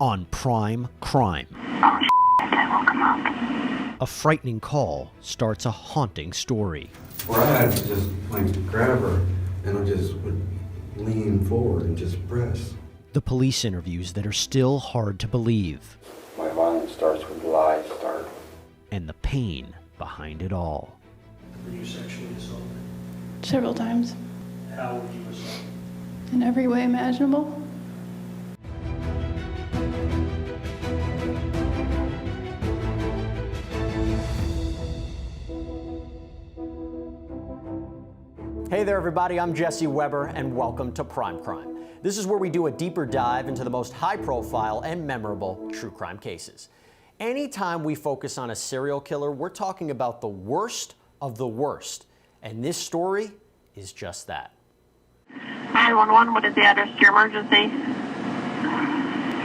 on Prime Crime. Oh, I woke him up. A frightening call starts a haunting story. Or I had to just grab her and I just would lean forward and just press. The police interviews that are still hard to believe. My violence starts with lies start. And the pain behind it all. Were you sexually assaulted? Several times. How were you assaulted? In every way imaginable. Hey there everybody, I'm Jesse Weber and welcome to Prime Crime. This is where we do a deeper dive into the most high-profile and memorable true crime cases. Anytime we focus on a serial killer, we're talking about the worst of the worst. And this story is just that. 911, what is the address to your emergency?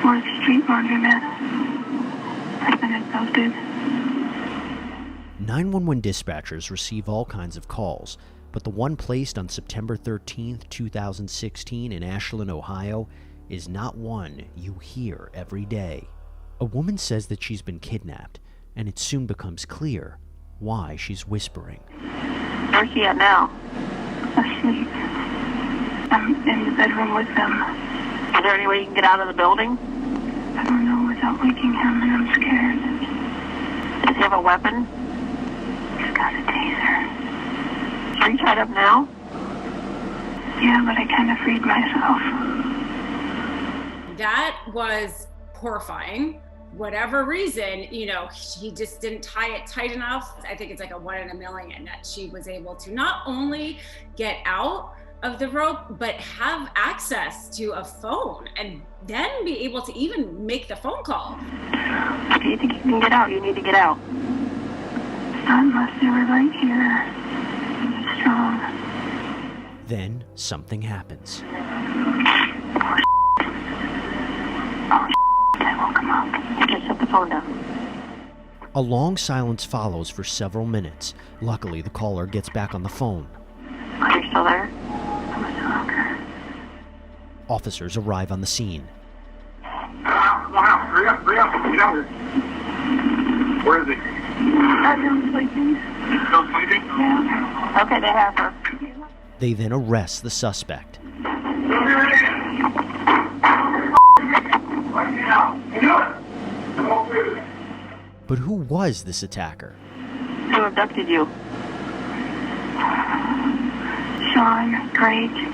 4th Street Laundromat. I've been exhausted. 911 dispatchers receive all kinds of calls, but the one placed on September 13th, 2016 in Ashland, Ohio, is not one you hear every day. A woman says that she's been kidnapped, and it soon becomes clear why she's whispering. Where's she at now? Asleep. I'm in the bedroom with them. Is there any way you can get out of the building? I don't know without waking him, and I'm scared. Does he have a weapon? He's got a taser. Are you tied up now? Yeah, but I kind of freed myself. That was horrifying. Whatever reason, he just didn't tie it tight enough. I think it's like a 1 in a million that she was able to not only get out of the rope, but have access to a phone and then be able to even make the phone call. If you think you can get out, you need to get out. Not unless they were right here. Strong. Then something happens. I woke him up. Just set the phone down. A long silence follows for several minutes. Luckily, the caller gets back on the phone. Are you still there? I'm still okay. Officers arrive on the scene. Hurry up, get out here. Where is he? I'm sleeping. He's still sleeping? Yeah. Okay, they have her. They then arrest the suspect. But who was this attacker? Who abducted you? Shawn Grate.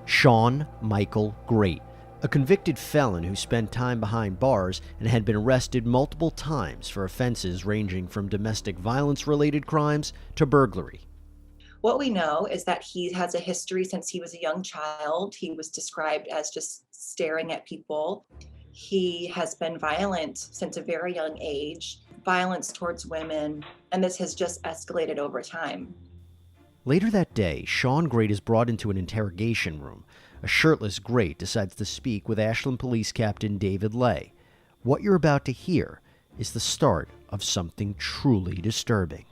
Shawn Michael Grate, a convicted felon who spent time behind bars and had been arrested multiple times for offenses ranging from domestic violence-related crimes to burglary. What we know is that he has a history since he was a young child. He was described as just staring at people. He has been violent since a very young age, violence towards women, and this has just escalated over time. Later that day, Shawn Grate is brought into an interrogation room. A shirtless Grate decides to speak with Ashland Police Captain David Lay. What you're about to hear is the start of something truly disturbing.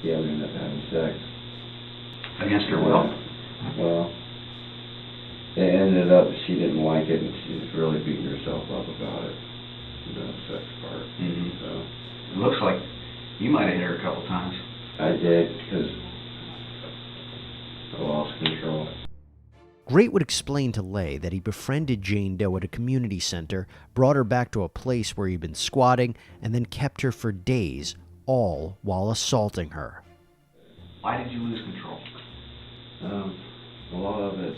Yeah, we ended up having sex. Against her will? Well, it ended up she didn't like it and she's really beating herself up about it. The sex part. Mm-hmm. So It looks like you might have hit her a couple times. I did because I lost control. Grate would explain to Lay that he befriended Jane Doe at a community center, brought her back to a place where he'd been squatting, and then kept her for days, all while assaulting her. Why did you lose control? A lot of it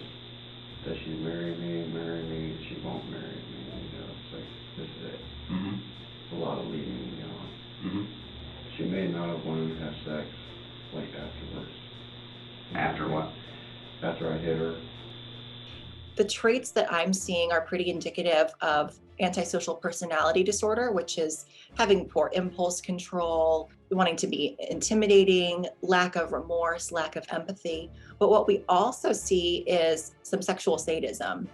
that she'd marry me, and she won't marry me. It's like, this is it. Mm-hmm. A lot of leading me on. Mm-hmm. She may not have wanted to have sex, like, afterwards. After what? After I hit her. The traits that I'm seeing are pretty indicative of antisocial personality disorder, which is having poor impulse control, wanting to be intimidating, lack of remorse, lack of empathy. But what we also see is some sexual sadism.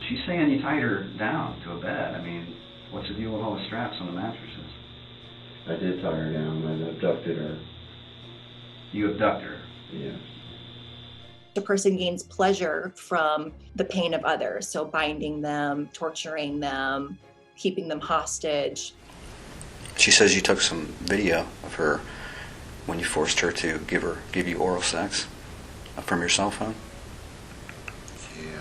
She's saying you tied her down to a bed. I mean, what's the deal with all the straps on the mattresses? I did tie her down. I abducted her. You abducted her? Yes. The person gains pleasure from the pain of others, so binding them, torturing them, keeping them hostage. She says you took some video of her when you forced her to give you oral sex from your cell phone. Yeah.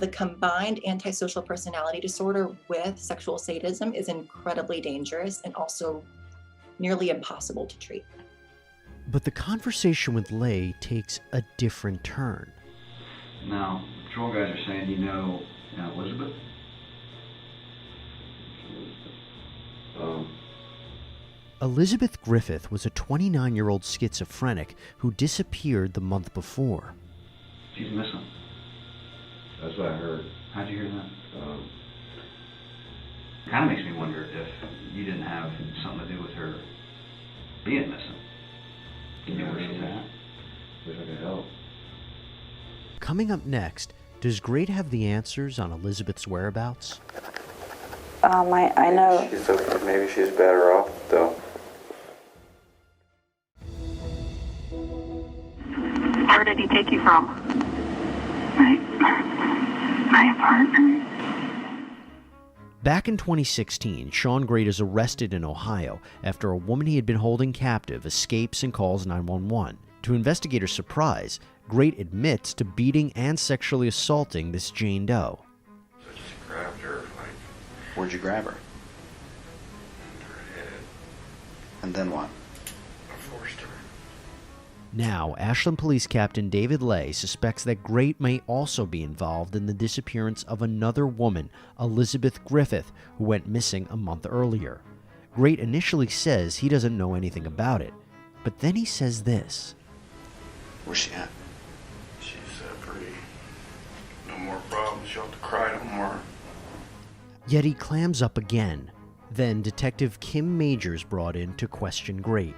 The combined antisocial personality disorder with sexual sadism is incredibly dangerous and also nearly impossible to treat. But the conversation with Lay takes a different turn. Now, patrol guys are saying you know Elizabeth? Elizabeth Griffith was a 29-year-old schizophrenic who disappeared the month before. She's missing. That's what I heard. How'd you hear that? Kind of makes me wonder if you didn't have something to do with her being missing. Do you know where she's at? Wish I could help. Coming up next, does Grate have the answers on Elizabeth's whereabouts? I know. Maybe she's better off, though. Where did he take you from? My apartment. Back in 2016, Shawn Grate is arrested in Ohio after a woman he had been holding captive escapes and calls 911. To investigators' surprise, Grate admits to beating and sexually assaulting this Jane Doe. So I just grabbed her, Where'd you grab her? her head. And then what? I forced her. Now, Ashland Police Captain David Lay suspects that Grate may also be involved in the disappearance of another woman, Elizabeth Griffith, who went missing a month earlier. Grate initially says he doesn't know anything about it, but then he says this. Where's she at? She's pretty. No more problems. She'll have to cry no more. Yet he clams up again. Then Detective Kim Majors brought in to question Grate.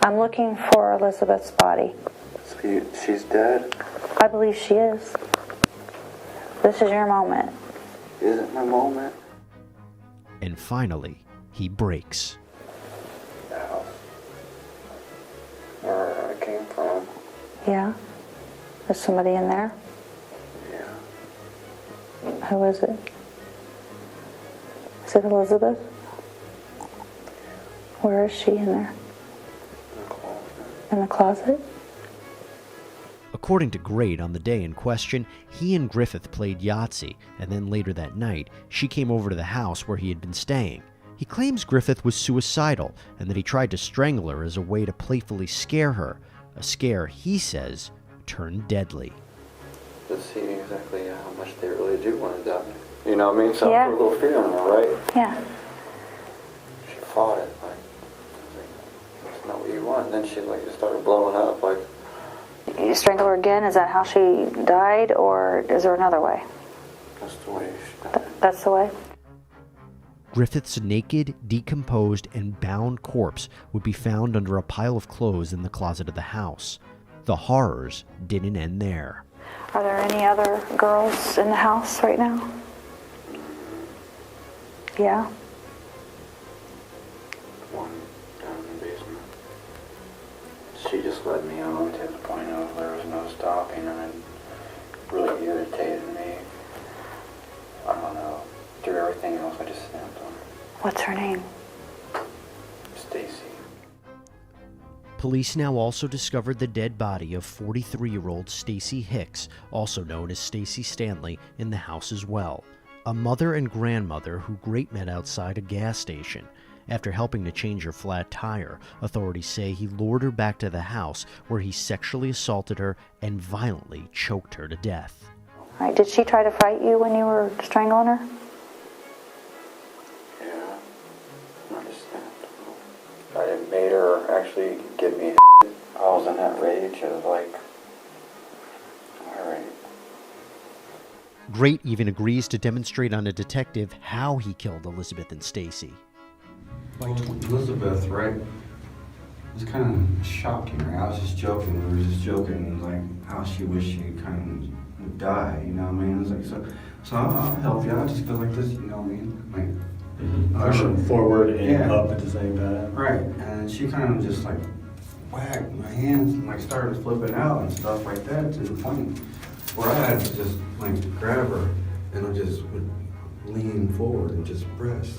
I'm looking for Elizabeth's body. So she's dead? I believe she is. This is your moment. Isn't my moment? And finally, he breaks. The house. Where I came from. Yeah? Is somebody in there? Yeah. Who is it? Is it Elizabeth? Where is she in there? In the closet? According to Grate, on the day in question, he and Griffith played Yahtzee, and then later that night, she came over to the house where he had been staying. He claims Griffith was suicidal and that he tried to strangle her as a way to playfully scare her, a scare he says turned deadly. To see exactly how much they really do want to die. You know what I mean? So Yeah. a little fear in her, right? Yeah. She fought it, that's not what you want. And then she just started blowing up, You strangle her again? Is that how she died, or is there another way? that's the way she died. That's the way? Griffith's naked, decomposed, and bound corpse would be found under a pile of clothes in the closet of the house. The horrors didn't end there. Are there any other girls in the house right now? Yeah? One down in the basement. She just led me on to the point of there was no stopping, and it really irritated me. I don't know. Through everything else, I just snapped on her. What's her name? Stacy. Police now also discovered the dead body of 43-year-old Stacy Hicks, also known as Stacy Stanley, in the house as well. A mother and grandmother who Grate met outside a gas station. After helping to change her flat tire, authorities say he lured her back to the house where he sexually assaulted her and violently choked her to death. All right, did she try to fight you when you were strangling her? Yeah. I just snapped. I made her actually give me I was in that rage of alright. Grate even agrees to demonstrate on a detective how he killed Elizabeth and Stacy. Elizabeth, right? It was kind of shocking, right? I was just joking. We were just joking, how she wished she kind of would die. You know what I mean? It was so I'll help you. I'll just go like this. You know what I mean? Push them forward and Yeah. up at the same time. Right. And she kind of just whack my hands and like started flipping out and stuff like that, to the point where I had to just like grab her and I just would lean forward and just press.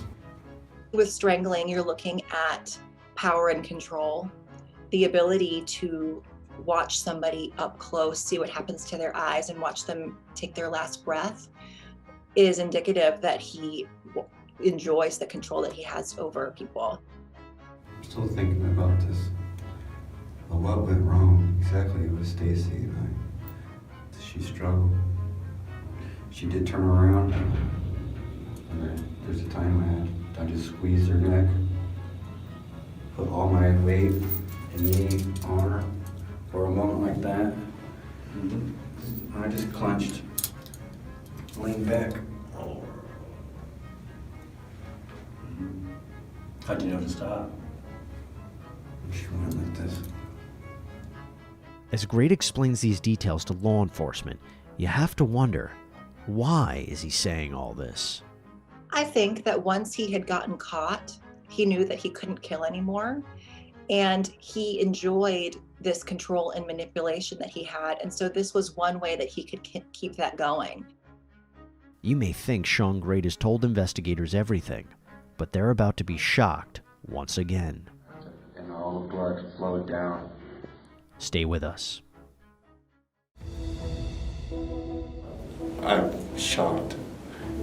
With strangling, you're looking at power and control, the ability to watch somebody up close, see what happens to their eyes, and watch them take their last breath is indicative that he enjoys the control that he has over people. I'm still thinking about this. But what went wrong exactly with Stacy and I? Did she struggle? She did turn around. And there's a time I just squeezed her neck, put all my weight and knee on her for a moment like that. And I just clenched, leaned back. How'd you know to stop? She went like this. As Grate explains these details to law enforcement, you have to wonder, why is he saying all this? I think that once he had gotten caught, he knew that he couldn't kill anymore. And he enjoyed this control and manipulation that he had. And so this was one way that he could keep that going. You may think Shawn Grate has told investigators everything, but they're about to be shocked once again. And all the blood flowed down. Stay with us. I've shocked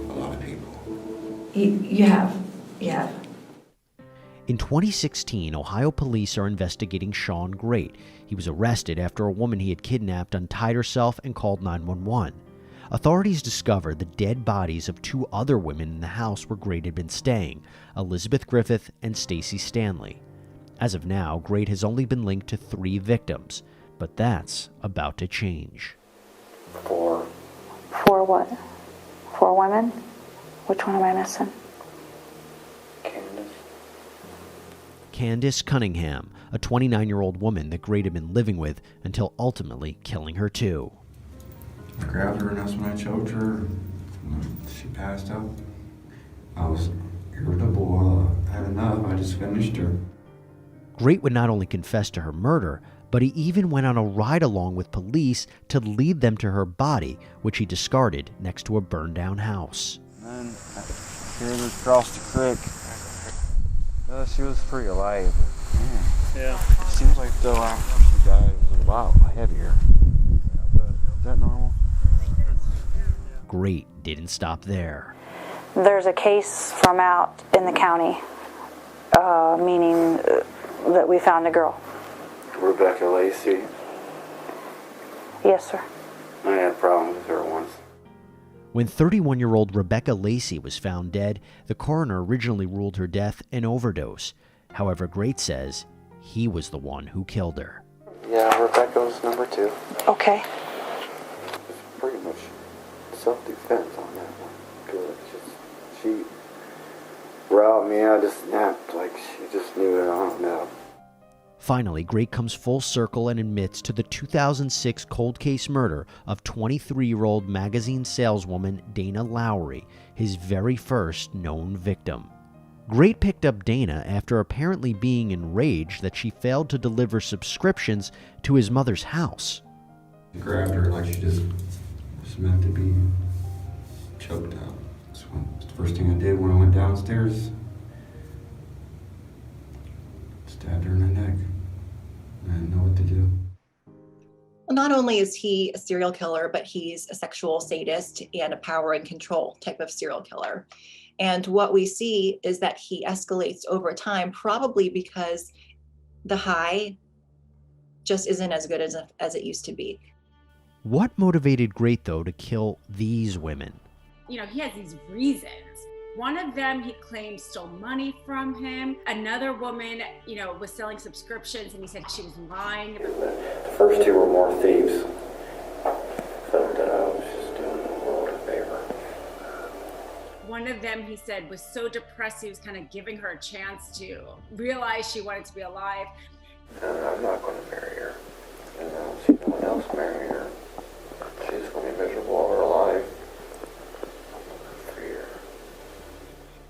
a lot of people. You have. Yeah. In 2016, Ohio police are investigating Shawn Grate. He was arrested after a woman he had kidnapped untied herself and called 911. Authorities discovered the dead bodies of two other women in the house where Grate had been staying, Elizabeth Griffith and Stacy Stanley. As of now, Grate has only been linked to 3 victims, but that's about to change. 4. 4 what? 4 women? Which one am I missing? Candace Cunningham, a 29-year-old woman that Grate had been living with until ultimately killing her too. I grabbed her and that's when I choked her. She passed out. I was irritable. I had enough. I just finished her. Grate would not only confess to her murder, but he even went on a ride-along with police to lead them to her body, which he discarded next to a burned-down house. And then I carried her across the creek. She was pretty alive. Yeah. It seems like though after she died, it was a lot heavier. Is that normal? Grate didn't stop there. There's a case from out in the county, meaning that we found a girl. Rebecca Lacey. Yes, sir. I had problems with her once. When 31-year-old Rebecca Lacey was found dead, the coroner originally ruled her death an overdose. However, Grate says he was the one who killed her. Yeah, Rebecca was number 2. Okay. It's pretty much self-defense on that one. Good. She robbed me. I just snapped like she just knew it on now. Finally, Grate comes full circle and admits to the 2006 cold case murder of 23-year-old magazine saleswoman Dana Lowry, his very first known victim. Grate picked up Dana after apparently being enraged that she failed to deliver subscriptions to his mother's house. I grabbed her like she just was meant to be choked out. It's the first thing I did when I went downstairs. Stabbed her in the neck. I didn't know what to do. Well, not only is he a serial killer, but he's a sexual sadist and a power and control type of serial killer. And what we see is that he escalates over time, probably because the high just isn't as good as it used to be. What motivated Grate, though, to kill these women? You know, he has these reasons. One of them he claimed stole money from him. Another woman, you know, was selling subscriptions and he said she was lying. The first 2 were more thieves. Felt that I was just doing the world a favor. One of them, he said, was so depressed he was kind of giving her a chance to realize she wanted to be alive. I'm not going to marry her. And I don't see no one else marrying her. She's going to be miserable all her life.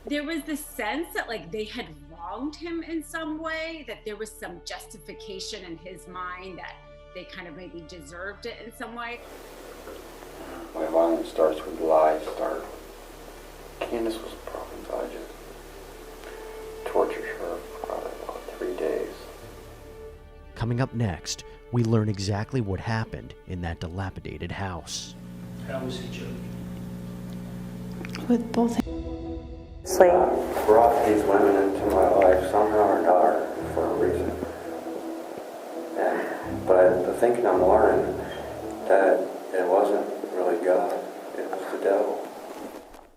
There was this sense that like they had robbed wronged him in some way, that there was some justification in his mind that they kind of maybe deserved it in some way. My violence starts with lies start. Candace was probably, I just tortured her for probably about 3 days. Coming up next, we learn exactly what happened in that dilapidated house. How was he joking? With both. Brought these women into my life somehow or another for a reason. But the thinking I'm learning that it wasn't really God, it was the devil.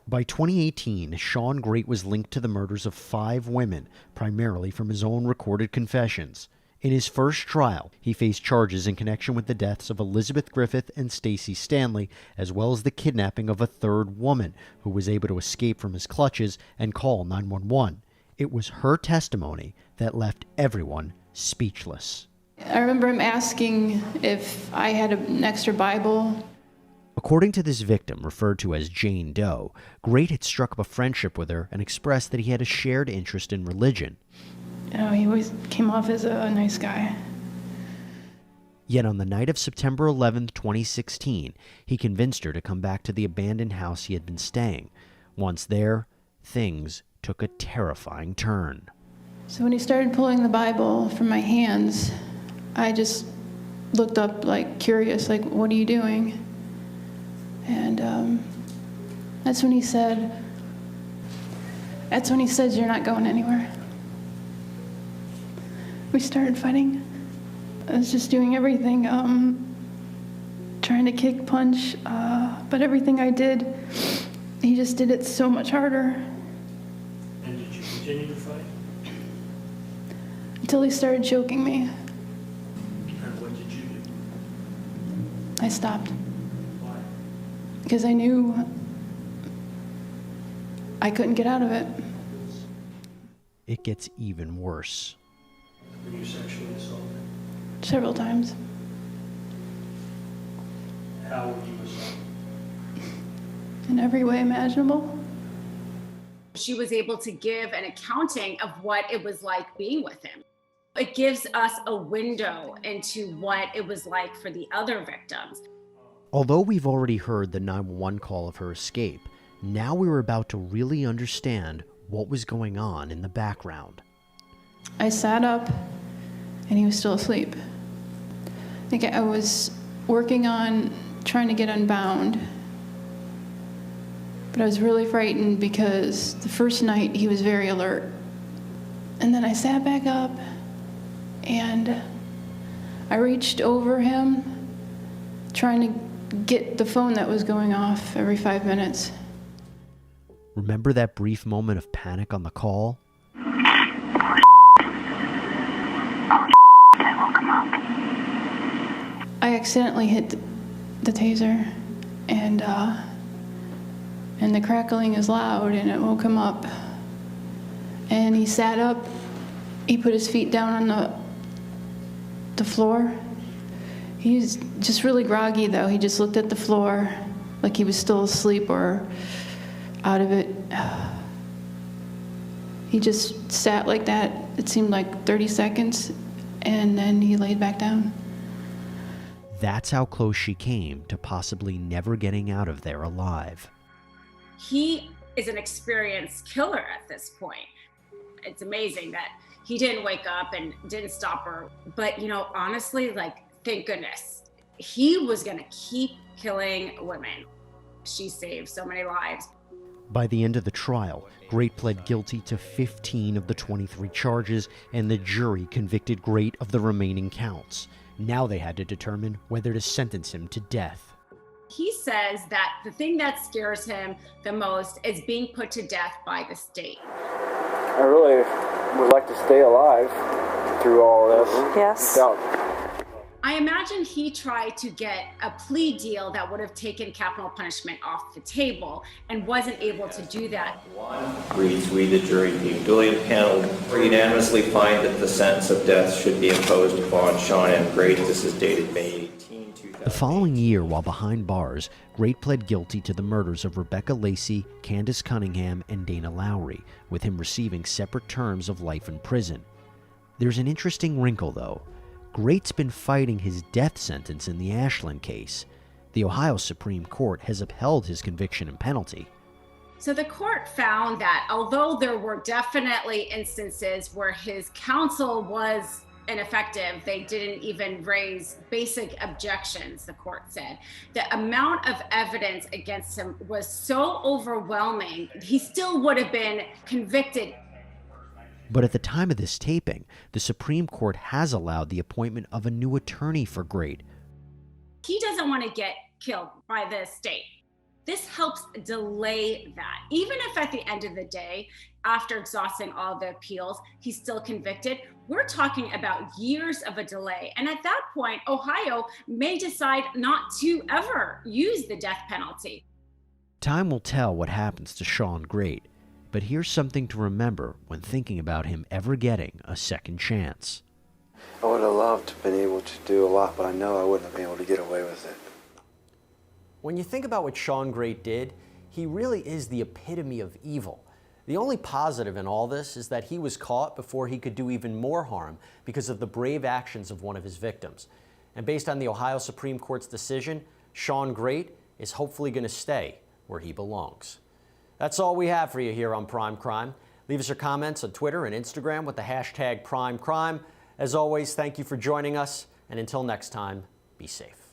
By 2018, Shawn Grate was linked to the murders of 5 women, primarily from his own recorded confessions. In his first trial, he faced charges in connection with the deaths of Elizabeth Griffith and Stacey Stanley, as well as the kidnapping of a 3rd woman who was able to escape from his clutches and call 911. It was her testimony that left everyone speechless. I remember him asking if I had an extra Bible. According to this victim, referred to as Jane Doe, Grate had struck up a friendship with her and expressed that he had a shared interest in religion. You know, he always came off as a nice guy. Yet on the night of September 11, 2016, he convinced her to come back to the abandoned house he had been staying. Once there, things took a terrifying turn. So when he started pulling the Bible from my hands, I just looked up, like, curious, like, what are you doing? And that's when he said, you're not going anywhere. We started fighting. I was just doing everything, trying to kick, punch, but everything I did, he just did it so much harder. And did you continue to fight? Until he started choking me. And what did you do? I stopped. Why? Because I knew I couldn't get out of it. It gets even worse. Were you sexually assaulted? Several times. How were you assaulted? In every way imaginable. She was able to give an accounting of what it was like being with him. It gives us a window into what it was like for the other victims. Although we've already heard the 911 call of her escape, now we were about to really understand what was going on in the background. I sat up and he was still asleep. I think I was working on trying to get unbound, but I was really frightened because the first night he was very alert. And then I sat back up and I reached over him trying to get the phone that was going off every 5 minutes. Remember that brief moment of panic on the call? I accidentally hit the taser, and the crackling is loud, and it woke him up. And he sat up. He put his feet down on the floor. He was just really groggy, though. He just looked at the floor like he was still asleep or out of it. He just sat like that. It seemed like 30 seconds, and then he laid back down. That's how close she came to possibly never getting out of there alive. He is an experienced killer at this point. It's amazing that he didn't wake up and didn't stop her. But, you know, honestly, like, thank goodness. He was gonna keep killing women. She saved so many lives. By the end of the trial, Grate pled guilty to 15 of the 23 charges, and the jury convicted Grate of the remaining counts. Now they had to determine whether to sentence him to death. He says that the thing that scares him the most is being put to death by the state. I really would like to stay alive through all this. Yes. I imagine he tried to get a plea deal that would have taken capital punishment off the table and wasn't able to do that. Reads, we, the jury, being duly impaneled, unanimously find that the sentence of death should be imposed upon Shawn M. Grate. This is dated May 18, 2000. The following year, while behind bars, Grate pled guilty to the murders of Rebecca Lacey, Candace Cunningham, and Dana Lowry, with him receiving separate terms of life in prison. There's an interesting wrinkle, though. Grate's been fighting his death sentence in the Ashland case. The Ohio Supreme Court has upheld his conviction and penalty. So the court found that although there were definitely instances where his counsel was ineffective, they didn't even raise basic objections, the court said. The amount of evidence against him was so overwhelming, he still would have been convicted. But at the time of this taping, the Supreme Court has allowed the appointment of a new attorney for Grate. He doesn't want to get killed by the state. This helps delay that. Even if at the end of the day, after exhausting all the appeals, he's still convicted, we're talking about years of a delay. And at that point, Ohio may decide not to ever use the death penalty. Time will tell what happens to Shawn Grate, but here's something to remember when thinking about him ever getting a second chance. I would have loved to have been able to do a lot, but I know I wouldn't have been able to get away with it. When you think about what Shawn Grate did, he really is the epitome of evil. The only positive in all this is that he was caught before he could do even more harm because of the brave actions of one of his victims. And based on the Ohio Supreme Court's decision, Shawn Grate is hopefully going to stay where he belongs. That's all we have for you here on Prime Crime. Leave us your comments on Twitter and Instagram with the hashtag PrimeCrime. As always, thank you for joining us, and until next time, be safe.